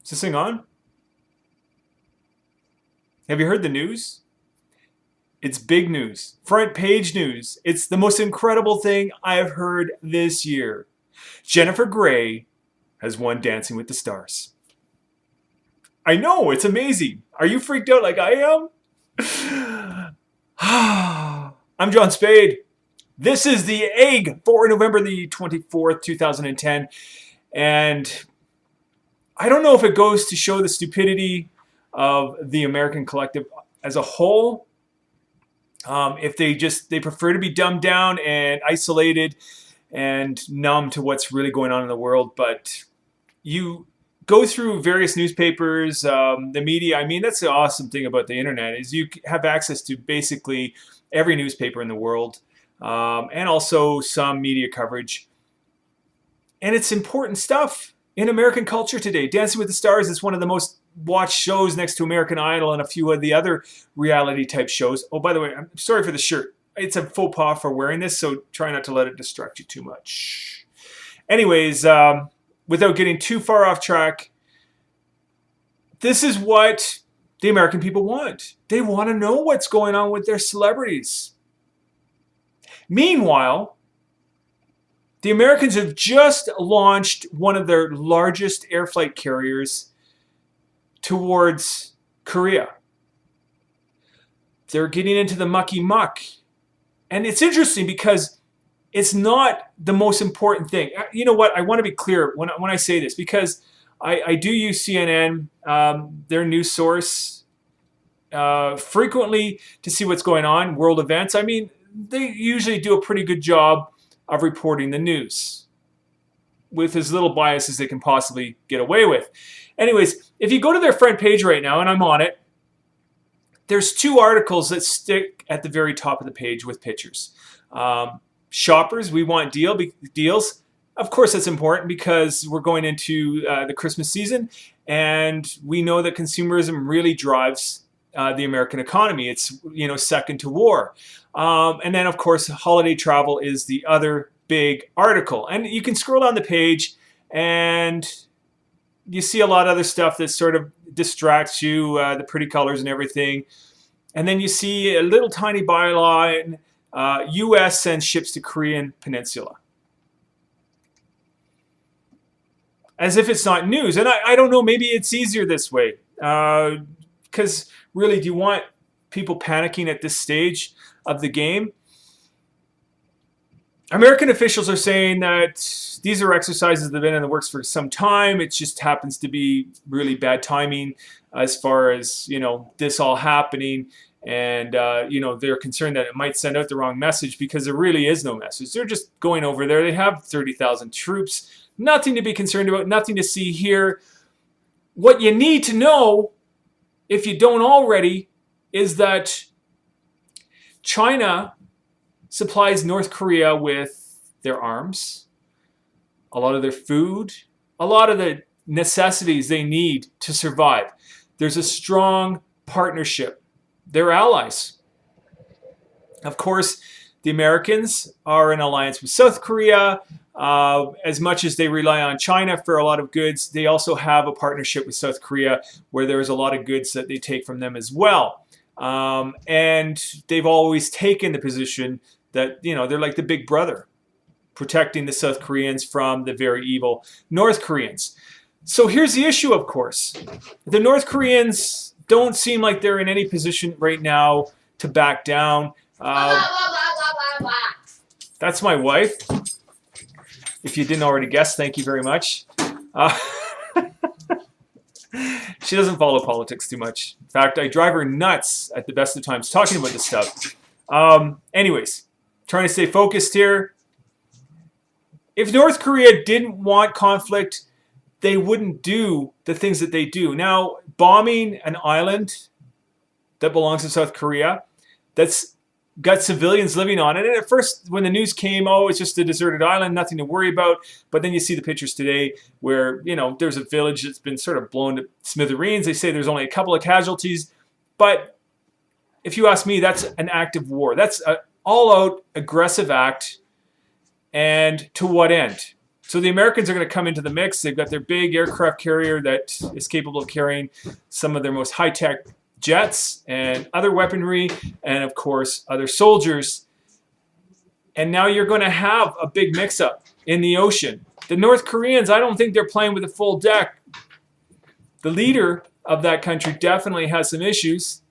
Is this thing on? Have you heard the news? It's big news. Front page news. It's the most incredible thing I have heard this year. Jennifer Grey has won Dancing with the Stars. I know, it's amazing. Are you freaked out like I am? I'm John Spade. This is the egg for November the 24th, 2010. And I don't know if it goes to show the stupidity of the American collective as a whole. If they prefer to be dumbed down and isolated and numb to what's really going on in the world. But you go through various newspapers, the media. I mean, that's the awesome thing about the internet is you have access to basically every newspaper in the world, and also some media coverage. And it's important stuff in American culture today. Dancing with the Stars is one of the most watched shows next to American Idol and a few of the other reality type shows. Oh, by the way, I'm sorry for the shirt. It's a faux pas for wearing this, so try not to let it distract you too much. Anyways, without getting too far off track, this is what the American people want. They want to know what's going on with their celebrities. Meanwhile, the Americans have just launched one of their largest air flight carriers towards Korea. They're getting into the mucky muck. And it's interesting because it's not the most important thing. You know what? I want to be clear when I say this because I do use CNN, their news source, frequently to see what's going on, world events. I mean, they usually do a pretty good job of reporting the news with as little bias as they can possibly get away with. Anyways, if you go to their front page right now, and I'm on it, there's two articles that stick at the very top of the page with pictures. Shoppers, we want deals. Of course, that's important because we're going into the Christmas season, and we know that consumerism really drives the American economy. It's second to war. And then, of course, holiday travel is the other big article. And you can scroll down the page, and you see a lot of other stuff that sort of distracts you, the pretty colors and everything. And then you see a little tiny byline, U.S. sends ships to Korean Peninsula. As if it's not news. And I don't know, maybe it's easier this way. Because really, do you want people panicking at this stage of the game? American officials are saying that these are exercises that have been in the works for some time. It just happens to be really bad timing as far as, this all happening. And, they're concerned that it might send out the wrong message because there really is no message. They're just going over there. They have 30,000 troops. Nothing to be concerned about. Nothing to see here. What you need to know, if you don't already, is that China supplies North Korea with their arms, a lot of their food, a lot of the necessities they need to survive. There's a strong partnership. They're allies. Of course, the Americans are in alliance with South Korea. As much as they rely on China for a lot of goods, they also have a partnership with South Korea where there's a lot of goods that they take from them as well. And they've always taken the position that, they're like the big brother, protecting the South Koreans from the very evil North Koreans. So here's the issue, of course. The North Koreans don't seem like they're in any position right now to back down. That's my wife. If you didn't already guess, thank you very much. She doesn't follow politics too much. In fact, I drive her nuts at the best of times talking about this stuff. Anyways, trying to stay focused here. If North Korea didn't want conflict, they wouldn't do the things that they do. Now, bombing an island that belongs to South Korea, that's got civilians living on it. And at first, when the news came, it's just a deserted island, nothing to worry about. But then you see the pictures today where, there's a village that's been sort of blown to smithereens. They say there's only a couple of casualties. But if you ask me, that's an act of war. That's an all-out aggressive act. And to what end? So the Americans are going to come into the mix. They've got their big aircraft carrier that is capable of carrying some of their most high-tech jets and other weaponry, and of course other soldiers. And now you're going to have a big mix-up in the ocean. The North Koreans, I don't think they're playing with a full deck. The leader of that country definitely has some issues.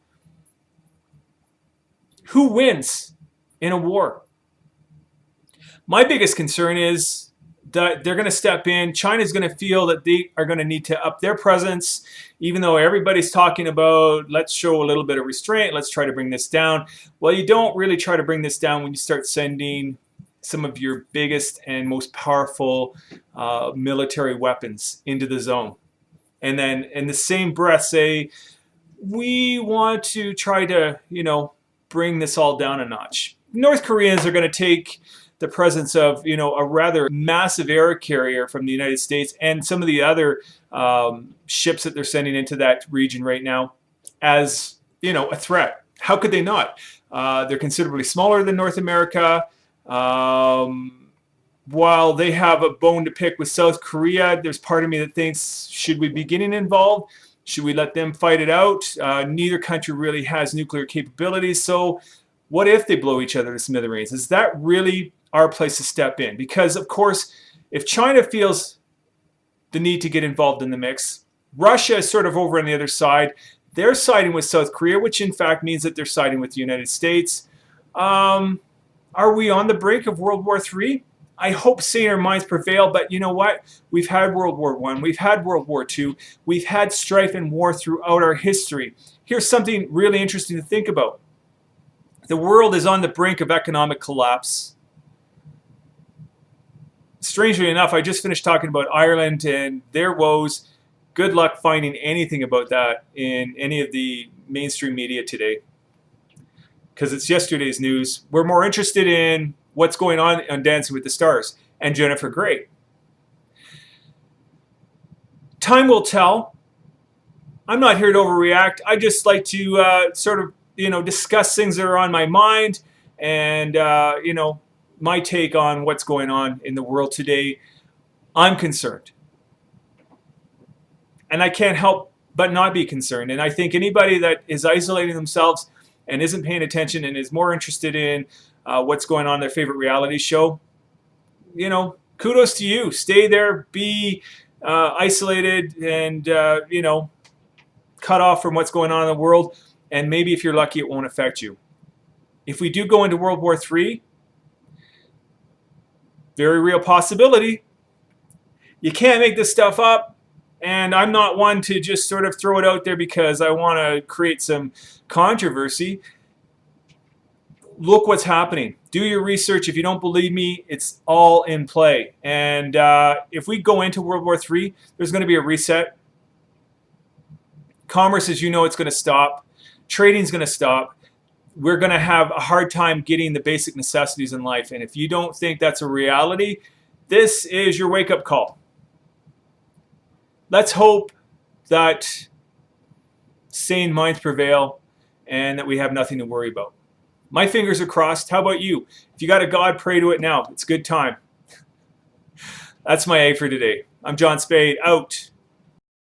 Who wins in a war? My biggest concern is that they're going to step in. China's going to feel that they are going to need to up their presence, even though everybody's talking about, let's show a little bit of restraint, let's try to bring this down. Well, you don't really try to bring this down when you start sending some of your biggest and most powerful military weapons into the zone. And then in the same breath say, we want to try to, bring this all down a notch. North Koreans are going to take the presence of, a rather massive air carrier from the United States and some of the other ships that they're sending into that region right now as, a threat. How could they not? They're considerably smaller than North America. While they have a bone to pick with South Korea, there's part of me that thinks, should we be getting involved? Should we let them fight it out? Neither country really has nuclear capabilities, so what if they blow each other to smithereens? Is that really our place to step in? Because, of course, if China feels the need to get involved in the mix, Russia is sort of over on the other side. They're siding with South Korea, which in fact means that they're siding with the United States. Are we on the brink of World War III? I hope saner minds prevail, but you know what? We've had World War I, we've had World War II, we've had strife and war throughout our history. Here's something really interesting to think about. The world is on the brink of economic collapse. Strangely enough, I just finished talking about Ireland and their woes. Good luck finding anything about that in any of the mainstream media today, because it's yesterday's news. We're more interested in what's going on Dancing with the Stars and Jennifer Grey. Time will tell. I'm not here to overreact. I just like to discuss things that are on my mind and, my take on what's going on in the world today. I'm concerned. And I can't help but not be concerned. And I think anybody that is isolating themselves and isn't paying attention and is more interested in what's going on in their favorite reality show, kudos to you. Stay there, be isolated and, cut off from what's going on in the world. And maybe if you're lucky, it won't affect you. If we do go into World War III, very real possibility. You can't make this stuff up. And I'm not one to just sort of throw it out there because I want to create some controversy. Look what's happening. Do your research. If you don't believe me, it's all in play. And if we go into World War III, there's going to be a reset. Commerce, as you know, it's going to stop. Trading's going to stop. We're going to have a hard time getting the basic necessities in life. And if you don't think that's a reality, this is your wake-up call. Let's hope that sane minds prevail and that we have nothing to worry about. My fingers are crossed. How about you? If you got a God, pray to it now. It's a good time. That's my A for today. I'm John Spade, out.